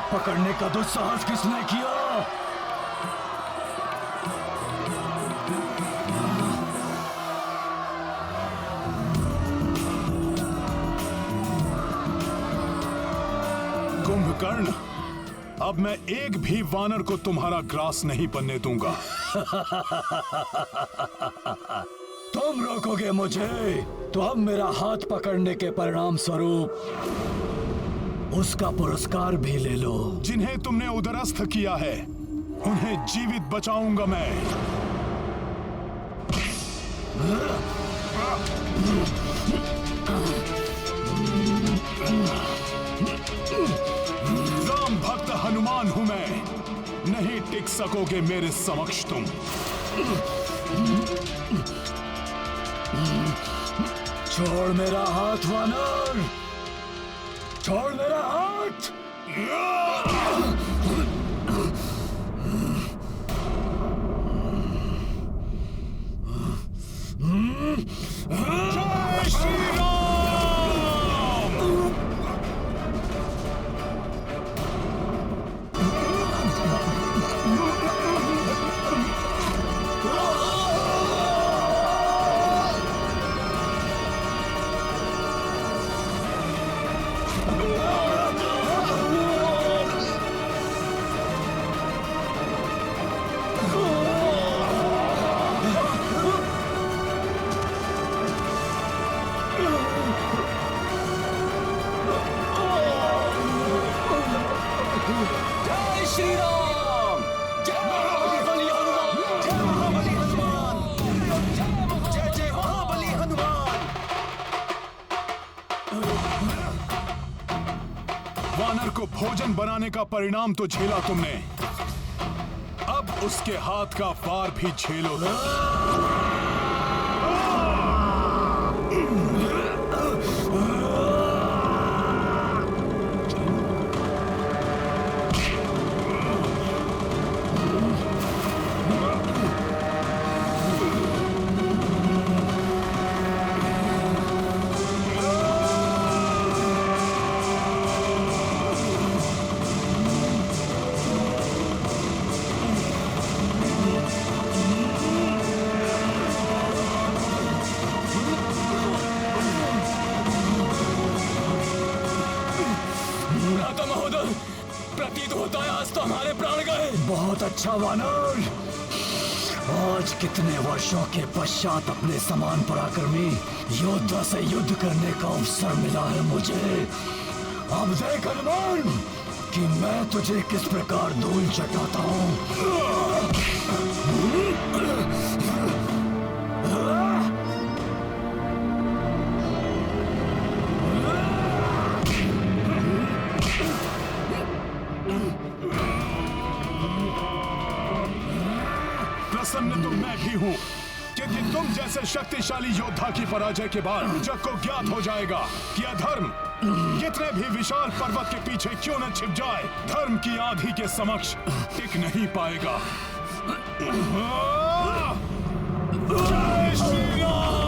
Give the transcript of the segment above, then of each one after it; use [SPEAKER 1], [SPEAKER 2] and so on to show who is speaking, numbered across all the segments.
[SPEAKER 1] हाथ पकड़ने का दुस्साहस किसने किया?
[SPEAKER 2] कुंभकर्ण, अब मैं एक भी वानर को तुम्हारा ग्रास नहीं बनने दूंगा।
[SPEAKER 1] तुम रोकोगे मुझे तो अब मेरा हाथ पकड़ने के परिणाम स्वरूप उसका पुरस्कार भी ले लो।
[SPEAKER 2] जिन्हें तुमने उदरस्थ किया है उन्हें जीवित बचाऊंगा मैं। राम भक्त हनुमान हूं मैं, नहीं टिक सकोगे मेरे समक्ष तुम।
[SPEAKER 1] छोड़ मेरा हाथ वानर, छोड़ मेरा हाथ।
[SPEAKER 2] जय श्री राम।
[SPEAKER 1] जय श्री राम, जय महाबली हनुमान, जय महाबली हनुमान, जय जय महाबली हनुमान।
[SPEAKER 2] वानर को भोजन बनाने का परिणाम तो झेला तुमने, अब उसके हाथ का वार भी झेलो।
[SPEAKER 1] प्रतीत होता है आज तो हमारे प्राण गए। बहुत अच्छा वानर, आज कितने वर्षों के पश्चात अपने समान पराक्रमी योद्धा से युद्ध करने का अवसर मिला है मुझे। अब देख हनुमान कि मैं तुझे किस प्रकार धूल चटाता हूँ।
[SPEAKER 2] प्रसन्न तो मैं भी हूं, क्योंकि तुम जैसे शक्तिशाली योद्धा की पराजय के बाद जग को ज्ञात हो जाएगा कि अधर्म कितने भी विशाल पर्वत के पीछे क्यों न छिप जाए, धर्म की आंधी के समक्ष टिक नहीं पाएगा। जय श्री राम।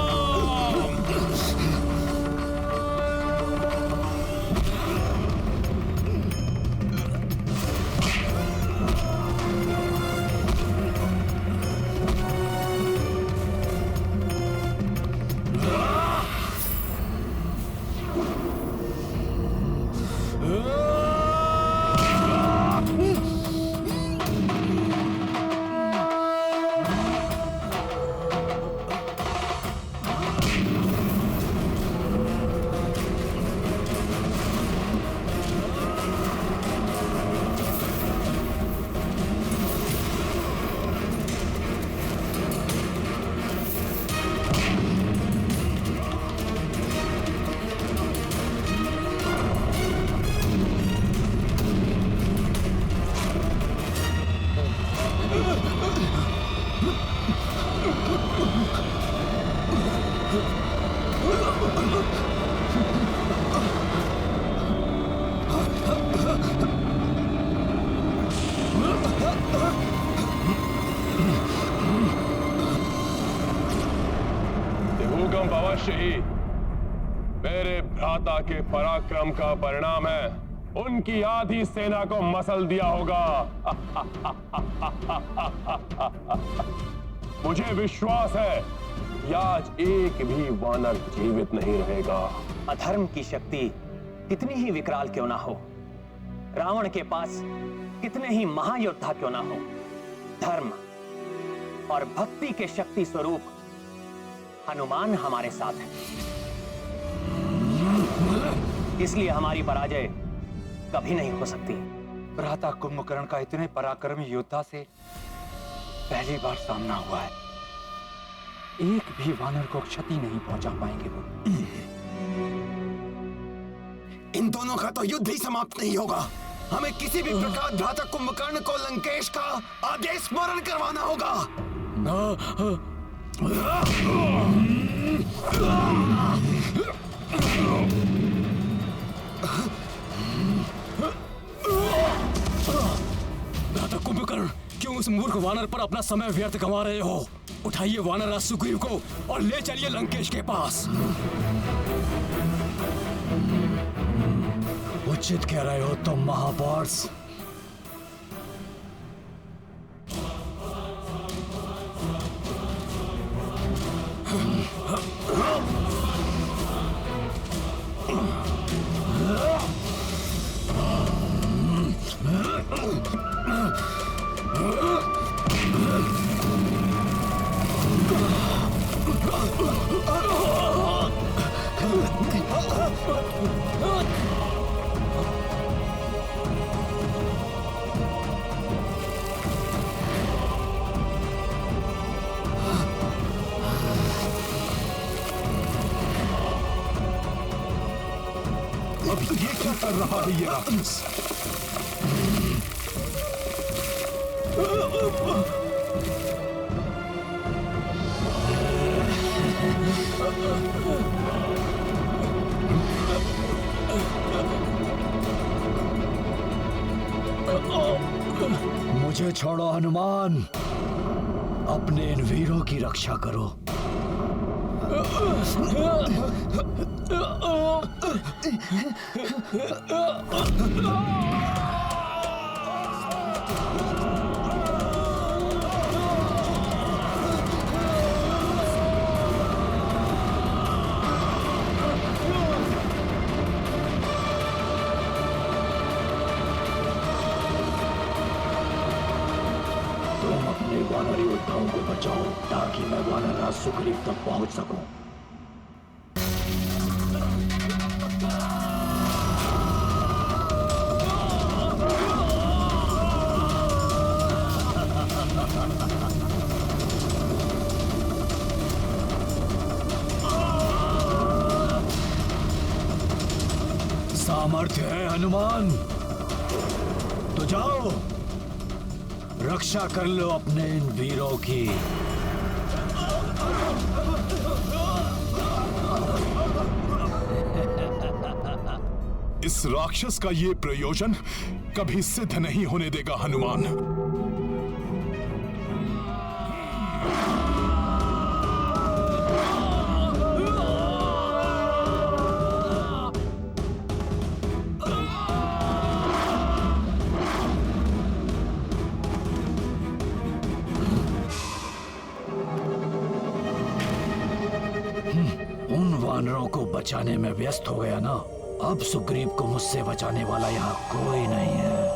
[SPEAKER 3] अवश्य ही मेरे भ्राता के पराक्रम का परिणाम है उनकी आधी सेना को मसल दिया होगा। मुझे विश्वास है कि आज एक भी वानर जीवित नहीं रहेगा।
[SPEAKER 4] अधर्म की शक्ति कितनी ही विकराल क्यों ना हो, रावण के पास कितने ही महायोद्धा क्यों ना हो, धर्म और भक्ति के शक्ति स्वरूप हनुमान हमारे साथ है। इसलिए हमारी पराजय कभी नहीं हो सकती।
[SPEAKER 5] भ्राता कुंभकर्ण का इतने पराक्रमी योद्धा से पहली बार सामना हुआ है। एक भी वानर को क्षति नहीं पहुंचा पाएंगे वो।
[SPEAKER 6] इन दोनों का तो युद्ध ही समाप्त नहीं होगा। हमें किसी भी प्रकार भ्राता कुंभकर्ण को लंकेश का आदेश स्मरण करवाना होगा।
[SPEAKER 1] भ्राता कुंभकर्ण, क्यों उस मूर्ख वानर पर अपना समय व्यर्थ गंवा रहे हो? उठाइए वानर सुग्रीव को और ले चलिए लंकेश के पास। उचित कह रहे हो तुम महापार्स।
[SPEAKER 2] अब ये क्या कर रहा है ये राक्षस?
[SPEAKER 1] मुझे छोड़ो हनुमान, अपने इन वीरों की रक्षा करो। तुम अपने वानर योद्धाओं को बचाओ ताकि मैं वानर सुग्रीव तक पहुंच सकूं। सामर्थ्य है हनुमान, तो जाओ रक्षा कर लो अपने इन वीरों की।
[SPEAKER 2] इस राक्षस का ये प्रयोजन कभी सिद्ध नहीं होने देगा हनुमान।
[SPEAKER 1] उन वानरों को बचाने में व्यस्त हो गया ना, अब सुग्रीव को मुझसे बचाने वाला यहाँ कोई नहीं है।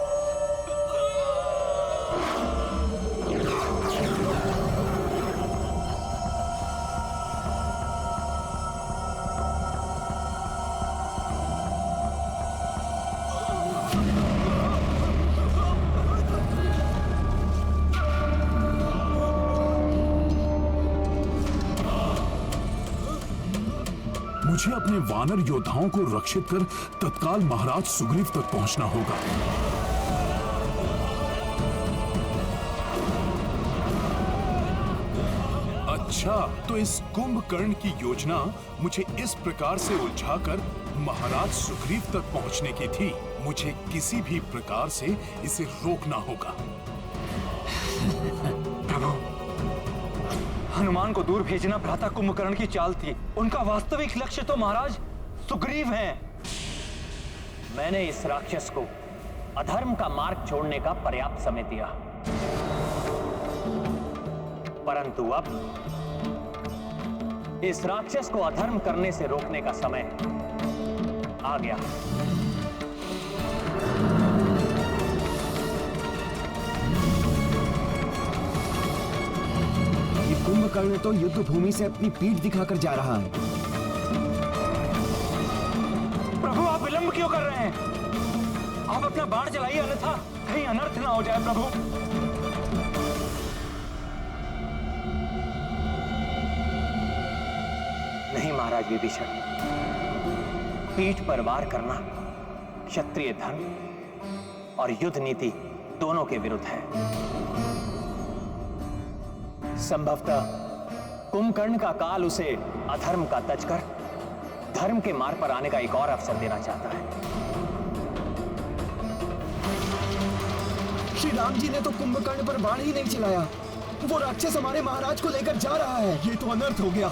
[SPEAKER 2] मुझे अपने वानर योद्धाओं को रक्षित कर तत्काल महाराज सुग्रीव तक पहुंचना होगा। अच्छा, तो इस कुंभकर्ण की योजना मुझे इस प्रकार से उलझाकर महाराज सुग्रीव तक पहुंचने की थी। मुझे किसी भी प्रकार से इसे रोकना होगा।
[SPEAKER 5] प्रभु, हनुमान को दूर भेजना भ्राता कुंभकर्ण की चाल थी। उनका वास्तविक लक्ष्य तो महाराज सुग्रीव हैं।
[SPEAKER 4] मैंने इस राक्षस को अधर्म का मार्ग छोड़ने का पर्याप्त समय दिया, परंतु अब इस राक्षस को अधर्म करने से रोकने का समय आ गया।
[SPEAKER 6] ये कुंभकर्ण तो युद्ध भूमि से अपनी पीठ दिखाकर जा रहा है।
[SPEAKER 5] प्रभु आप विलंब क्यों कर रहे हैं? आप अपना बाण चलाइए, अन्यथा कहीं अनर्थ ना हो जाए प्रभु।
[SPEAKER 4] नहीं महाराज विभीषण, पीठ पर वार करना क्षत्रिय धर्म और युद्ध नीति दोनों के विरुद्ध है। संभवतः कुंभकर्ण का काल उसे अधर्म का तज कर धर्म के मार्ग पर आने का एक और अवसर देना चाहता है।
[SPEAKER 6] श्री राम जी ने तो कुंभकर्ण पर बाण ही नहीं चलाया, वो राक्षस हमारे महाराज को लेकर जा रहा है। ये तो अनर्थ हो गया।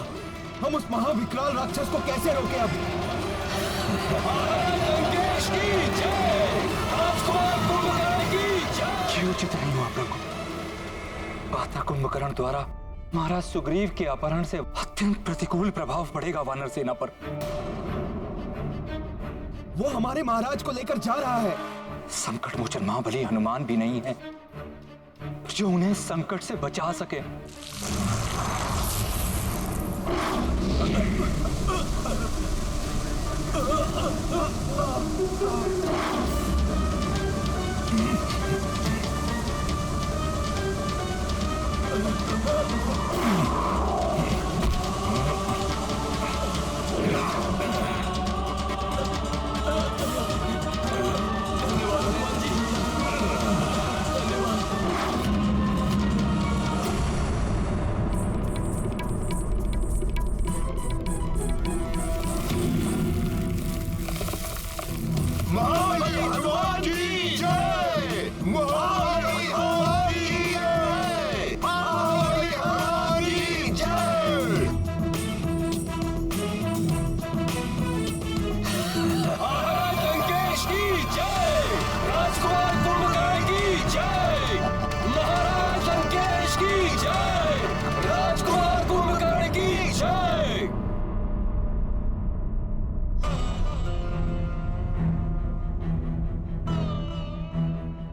[SPEAKER 6] हम उस महाविकराल राक्षस को कैसे रोके अब?
[SPEAKER 5] क्यों उचित नहीं हुआ प्रभु? पाता कुंभकर्ण द्वारा महाराज सुग्रीव के अपहरण से अत्यंत प्रतिकूल प्रभाव पड़ेगा वानर सेना पर।
[SPEAKER 6] वो हमारे महाराज को लेकर जा रहा है।
[SPEAKER 5] संकट मोचन महाबली हनुमान भी नहीं है जो उन्हें संकट से बचा सके।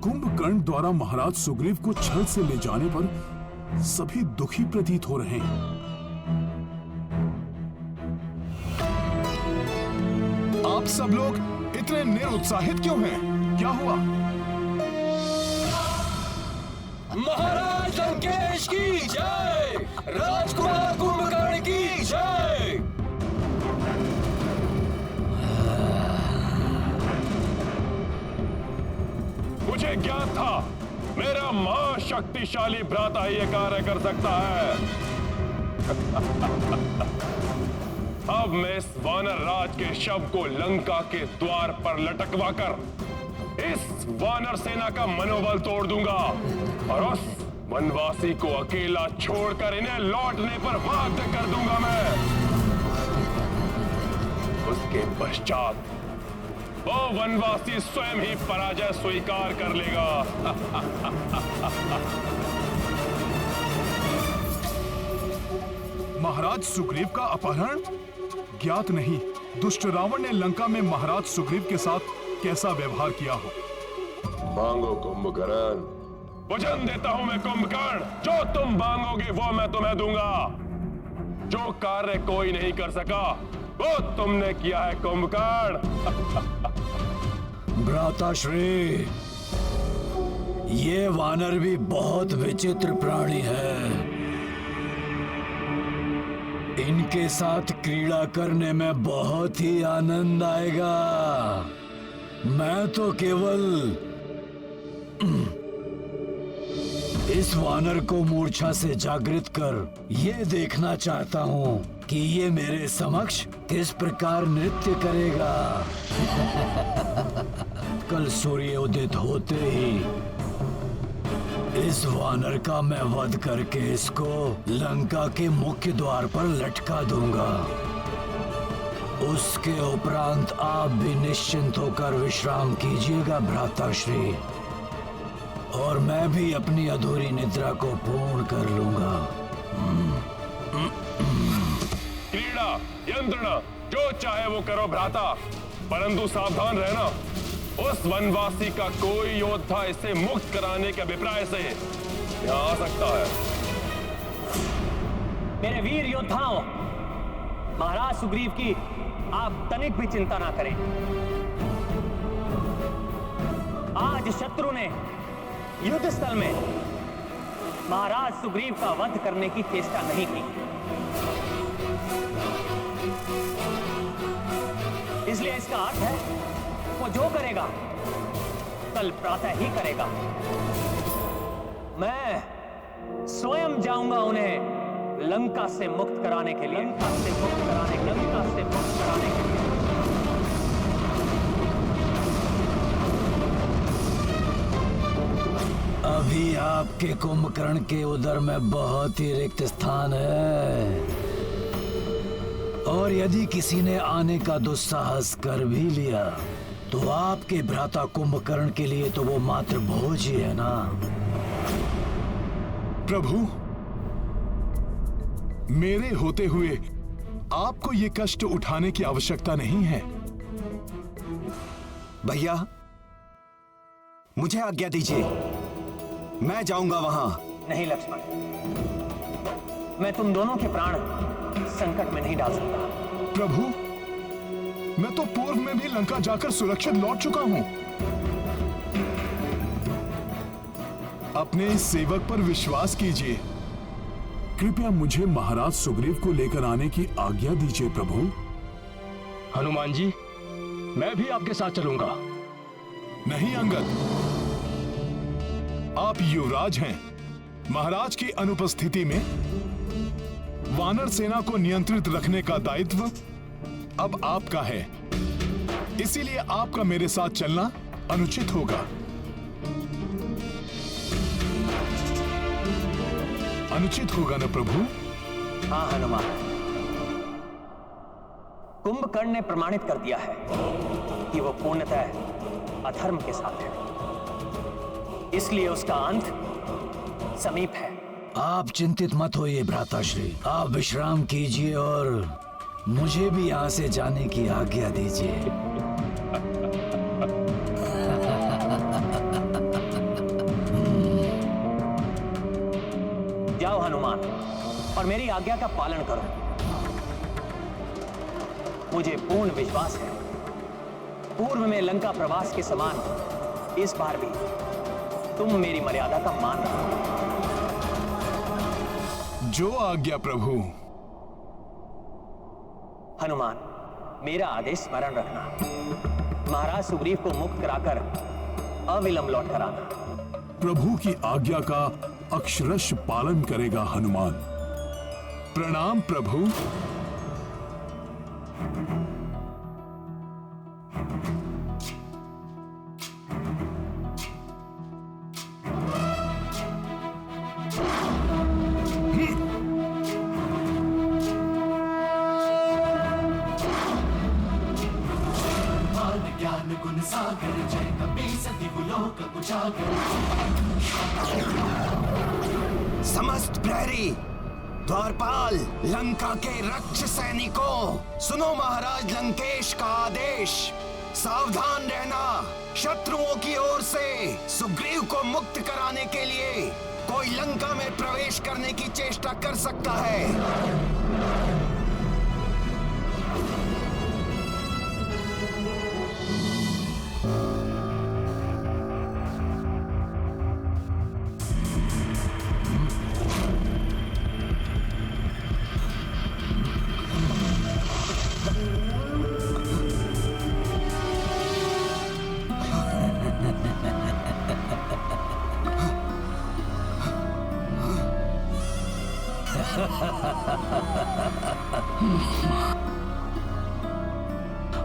[SPEAKER 2] कुंभकर्ण द्वारा महाराज सुग्रीव को छल से ले जाने पर सभी दुखी प्रतीत हो रहे हैं। आप सब लोग इतने निरुत्साहित क्यों हैं? क्या हुआ?
[SPEAKER 1] महाराज लंकेश की जय, राजकुमार कुंभकर्ण की जय।
[SPEAKER 3] मुझे ज्ञात था मेरा महाशक्तिशाली भ्राता ही यह कार्य कर सकता है। अब मैं इस वानर राज के शव को लंका के द्वार पर लटकवा कर इस वानर सेना का मनोबल तोड़ दूंगा और उस वनवासी को अकेला छोड़कर इन्हें लौटने पर बाध्य कर दूंगा मैं। उसके पश्चात वो वनवासी स्वयं ही पराजय स्वीकार कर लेगा।
[SPEAKER 2] महाराज सुग्रीव का अपहरण? ज्ञात नहीं दुष्ट रावण ने लंका में महाराज सुग्रीव के साथ कैसा व्यवहार किया हो।
[SPEAKER 3] मांगो कुंभकर्ण। वचन देता हूं मैं कुंभकर्ण, जो तुम मांगोगे वो मैं तुम्हें दूंगा। जो कार्य कोई नहीं कर सका वो तुमने किया है कुंभकर्ण।
[SPEAKER 1] भ्राताश्री, ये वानर भी बहुत विचित्र प्राणी है। इनके साथ क्रीड़ा करने में बहुत ही आनंद आएगा। मैं तो केवल इस वानर को मूर्छा से जागृत कर ये देखना चाहता हूँ कि ये मेरे समक्ष किस प्रकार नृत्य करेगा। कल सूर्य उदित होते ही इस वानर का मैं वध करके इसको लंका के मुख्य द्वार पर लटका दूंगा। उसके उपरांत आप भी निश्चिंत होकर विश्राम कीजिएगा भ्राताश्री, और मैं भी अपनी अधूरी निद्रा को पूर्ण कर लूंगा।
[SPEAKER 3] क्रीड़ा, यंत्रणा, जो चाहे वो करो भ्राता, परंतु सावधान रहना। उस वनवासी का कोई योद्धा इसे मुक्त कराने के अभिप्राय से यहाँ आ सकता है।
[SPEAKER 4] मेरे वीर योद्धाओं, महाराज सुग्रीव की आप तनिक भी चिंता ना करें। आज शत्रु ने युद्ध स्थल में महाराज सुग्रीव का वध करने की चेष्टा नहीं की, इसलिए इसका अर्थ है वो जो करेगा कल प्रातः ही करेगा। मैं स्वयं जाऊंगा उन्हें लंका से मुक्त कराने के लिए, लंका से मुक्त कराने के लिए।
[SPEAKER 1] अभी आपके कुंभकर्ण के उदर में बहुत ही रिक्त स्थान है, और यदि किसी ने आने का दुस्साहस कर भी लिया तो आपके भ्राता कुंभकर्ण के लिए तो वो मात्र बोझ ही है ना।
[SPEAKER 2] प्रभु, मेरे होते हुए आपको ये कष्ट उठाने की आवश्यकता नहीं है।
[SPEAKER 6] भैया, मुझे आज्ञा दीजिए, मैं जाऊंगा वहां।
[SPEAKER 4] नहीं लक्ष्मण, मैं तुम दोनों के प्राण संकट में नहीं डाल सकता।
[SPEAKER 2] प्रभु, मैं तो पूर्व में भी लंका जाकर सुरक्षित लौट चुका हूं। अपने इस सेवक पर विश्वास कीजिए। कृपया मुझे महाराज सुग्रीव को लेकर आने की आज्ञा दीजिए प्रभु।
[SPEAKER 7] हनुमान जी, मैं भी आपके साथ चलूंगा।
[SPEAKER 2] नहीं अंगद, आप युवराज हैं। महाराज की अनुपस्थिति में वानर सेना को नियंत्रित रखने का दायित्व अब आपका है, इसीलिए आपका मेरे साथ चलना अनुचित होगा। अनुचित होगा ना प्रभु?
[SPEAKER 4] हाँ हनुमान, कुंभकर्ण ने प्रमाणित कर दिया है कि वो पूर्णतः अधर्म के साथ है, इसलिए उसका अंत समीप है।
[SPEAKER 1] आप चिंतित मत होइए भ्राताश्री, आप विश्राम कीजिए और मुझे भी यहाँ से जाने की आज्ञा दीजिए।
[SPEAKER 4] जाओ हनुमान, और मेरी आज्ञा का पालन करो। मुझे पूर्ण विश्वास है पूर्व में लंका प्रवास के समान इस बार भी तुम मेरी मर्यादा का मान रखो।
[SPEAKER 2] जो आज्ञा प्रभु।
[SPEAKER 4] हनुमान, मेरा आदेश स्मरण रखना। महाराज सुग्रीव को मुक्त कराकर अविलंब लौट कर आना।
[SPEAKER 2] प्रभु की आज्ञा का अक्षरश पालन करेगा हनुमान। प्रणाम प्रभु।
[SPEAKER 6] समस्त प्रहरी, द्वारपाल, लंका के रक्ष सैनिकों, सुनो महाराज लंकेश का आदेश। सावधान रहना, शत्रुओं की ओर से सुग्रीव को मुक्त कराने के लिए कोई लंका में प्रवेश करने की चेष्टा कर सकता है।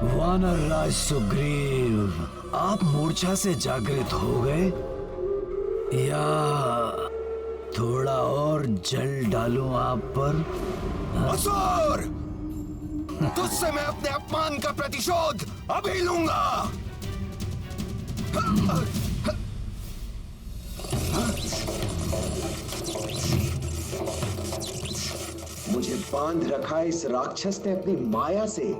[SPEAKER 1] वानर राज सुग्रीव, आप मूर्छा से जागृत हो गए या थोड़ा और जल डालूं आप पर?
[SPEAKER 6] असुर! तुझसे मैं अपने अपमान का प्रतिशोध अभी लूंगा।
[SPEAKER 8] मुझे बांध रखा इस राक्षस ने अपनी माया से।